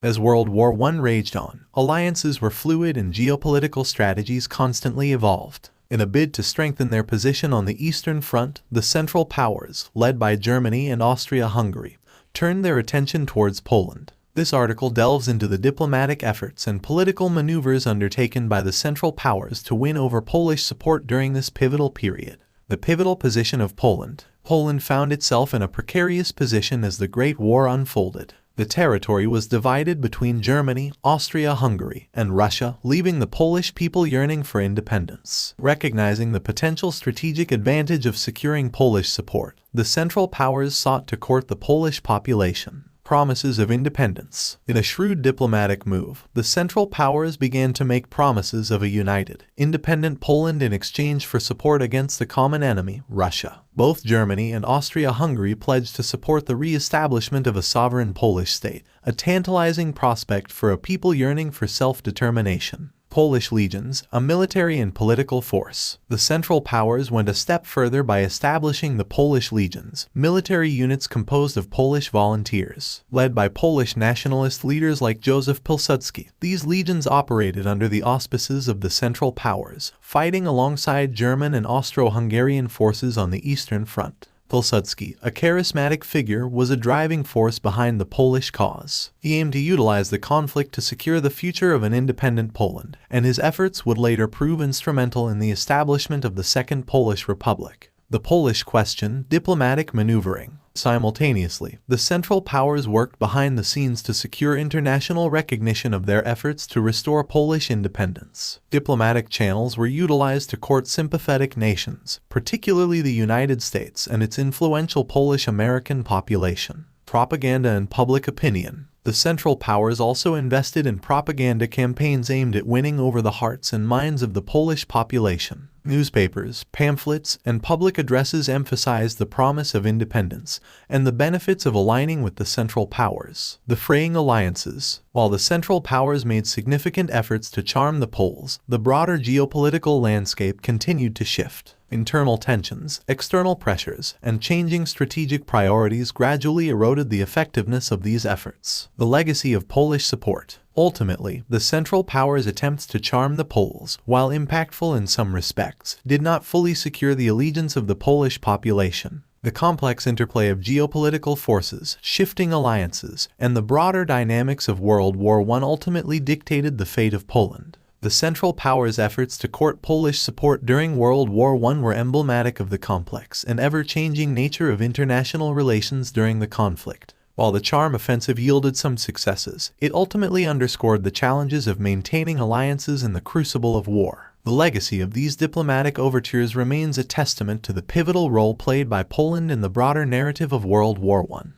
As World War I raged on, alliances were fluid and geopolitical strategies constantly evolved. In a bid to strengthen their position on the Eastern Front, the Central Powers, led by Germany and Austria-Hungary, turned their attention towards Poland. This article delves into the diplomatic efforts and political maneuvers undertaken by the Central Powers to win over Polish support during this pivotal period. The pivotal position of Poland. Poland found itself in a precarious position as the Great War unfolded. The territory was divided between Germany, Austria-Hungary, and Russia, leaving the Polish people yearning for independence. Recognizing the potential strategic advantage of securing Polish support, the Central Powers sought to court the Polish population. Promises of independence. In a shrewd diplomatic move, the Central Powers began to make promises of a united, independent Poland in exchange for support against the common enemy, Russia. Both Germany and Austria-Hungary pledged to support the re-establishment of a sovereign Polish state, a tantalizing prospect for a people yearning for self-determination. Polish legions, a military and political force. The Central Powers went a step further by establishing the Polish legions, military units composed of Polish volunteers, led by Polish nationalist leaders like Józef Pilsudski. These legions operated under the auspices of the Central Powers, fighting alongside German and Austro-Hungarian forces on the Eastern Front. Pilsudski, a charismatic figure, was a driving force behind the Polish cause. He aimed to utilize the conflict to secure the future of an independent Poland, and his efforts would later prove instrumental in the establishment of the Second Polish Republic. The Polish question, diplomatic maneuvering. Simultaneously, the Central Powers worked behind the scenes to secure international recognition of their efforts to restore Polish independence. Diplomatic channels were utilized to court sympathetic nations, particularly the United States and its influential Polish-American population. Propaganda and public opinion. The Central Powers also invested in propaganda campaigns aimed at winning over the hearts and minds of the Polish population. Newspapers, pamphlets, and public addresses emphasized the promise of independence and the benefits of aligning with the Central Powers. The fraying alliances. While the Central Powers made significant efforts to charm the Poles, the broader geopolitical landscape continued to shift. Internal tensions, external pressures, and changing strategic priorities gradually eroded the effectiveness of these efforts. The legacy of Polish support. Ultimately, the Central Powers' attempts to charm the Poles, while impactful in some respects, did not fully secure the allegiance of the Polish population. The complex interplay of geopolitical forces, shifting alliances, and the broader dynamics of World War I ultimately dictated the fate of Poland. The Central Powers' efforts to court Polish support during World War I were emblematic of the complex and ever-changing nature of international relations during the conflict. While the charm offensive yielded some successes, it ultimately underscored the challenges of maintaining alliances in the crucible of war. The legacy of these diplomatic overtures remains a testament to the pivotal role played by Poland in the broader narrative of World War I.